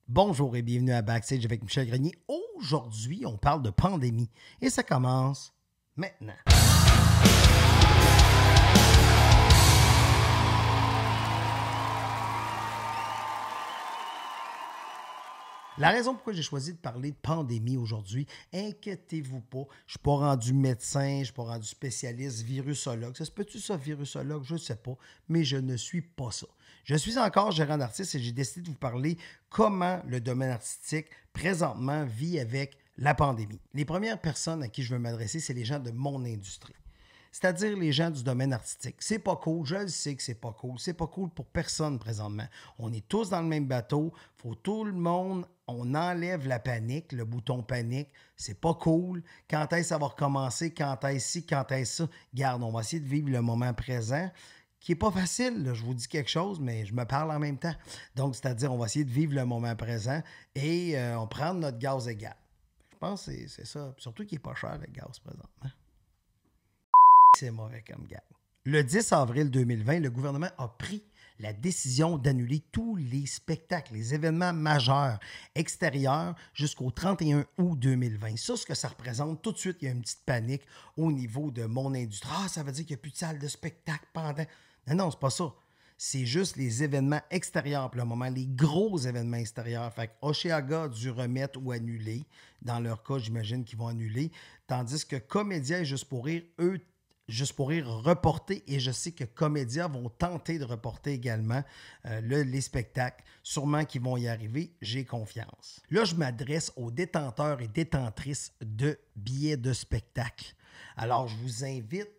Bonjour et bienvenue à Backstage avec Michel Grenier. Aujourd'hui, on parle de pandémie et ça commence maintenant. La raison pourquoi j'ai choisi de parler de pandémie aujourd'hui, inquiétez-vous pas, je ne suis pas rendu médecin, je ne suis pas rendu spécialiste, virusologue. Ça se peut-tu ça, virusologue? Je ne sais pas, mais je ne suis pas ça. Je suis encore gérant d'artiste et j'ai décidé de vous parler comment le domaine artistique présentement vit avec la pandémie. Les premières personnes à qui je veux m'adresser, c'est les gens de mon industrie. C'est-à-dire les gens du domaine artistique. C'est pas cool, je le sais que c'est pas cool. C'est pas cool pour personne présentement. On est tous dans le même bateau. Faut tout le monde, on enlève la panique, le bouton panique. C'est pas cool. Quand est-ce que ça va recommencer? Quand est-ce ci? Quand est-ce ça? Garde, on va essayer de vivre le moment présent, qui n'est pas facile. Là. Je vous dis quelque chose, mais je me parle en même temps. Donc, c'est-à-dire, on va essayer de vivre le moment présent et on prend notre gaz égal. Je pense que c'est ça. Surtout qu'il n'est pas cher, le gaz, présentement. C'est mauvais comme gars. Le 10 avril 2020, le gouvernement a pris la décision d'annuler tous les spectacles, les événements majeurs extérieurs jusqu'au 31 août 2020. Ça, ce que ça représente, tout de suite, il y a une petite panique au niveau de mon industrie. Ah, ça veut dire qu'il n'y a plus de salle de spectacle pendant... Non, c'est pas ça. C'est juste les événements extérieurs pour le moment, les gros événements extérieurs. Fait que Oshéaga a dû remettre ou annuler. Dans leur cas, j'imagine qu'ils vont annuler. Tandis que Comédia et Juste pour rire, eux, Juste pour rire, reporter, et je sais que Comédia vont tenter de reporter également les spectacles. Sûrement qu'ils vont y arriver, j'ai confiance. Là, je m'adresse aux détenteurs et détentrices de billets de spectacle. Alors, je vous invite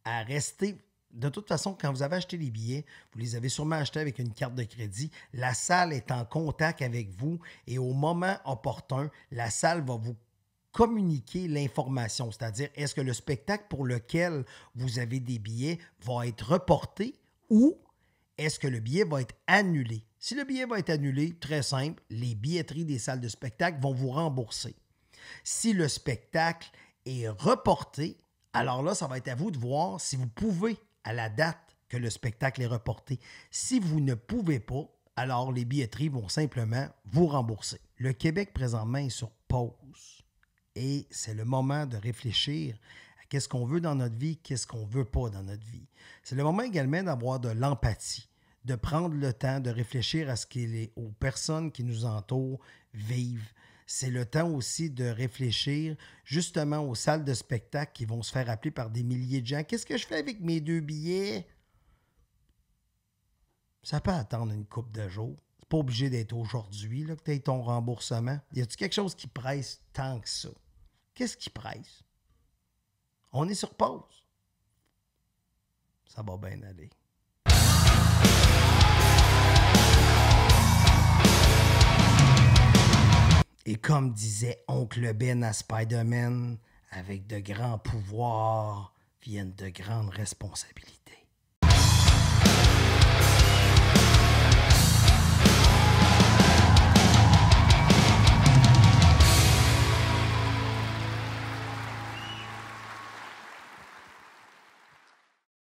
à rester... De toute façon, quand vous avez acheté les billets, vous les avez sûrement achetés avec une carte de crédit. La salle est en contact avec vous et au moment opportun, la salle va vous communiquer l'information, c'est-à-dire est-ce que le spectacle pour lequel vous avez des billets va être reporté ou est-ce que le billet va être annulé? Si le billet va être annulé, très simple, les billetteries des salles de spectacle vont vous rembourser. Si le spectacle est reporté, alors là, ça va être à vous de voir si vous pouvez à la date que le spectacle est reporté. Si vous ne pouvez pas, alors les billetteries vont simplement vous rembourser. Le Québec présentement est sur pause. Et c'est le moment de réfléchir à qu'est-ce qu'on veut dans notre vie, qu'est-ce qu'on ne veut pas dans notre vie. C'est le moment également d'avoir de l'empathie, de prendre le temps de réfléchir à ce aux personnes qui nous entourent vivent. C'est le temps aussi de réfléchir justement aux salles de spectacle qui vont se faire appeler par des milliers de gens. Qu'est-ce que je fais avec mes 2 billets? Ça peut attendre une couple de jours. C'est pas obligé d'être aujourd'hui là, que tu aies ton remboursement. Y a-t-il quelque chose qui presse tant que ça? Qu'est-ce qui presse? On est sur pause. Ça va bien aller. Et comme disait Oncle Ben à Spider-Man, avec de grands pouvoirs viennent de grandes responsabilités.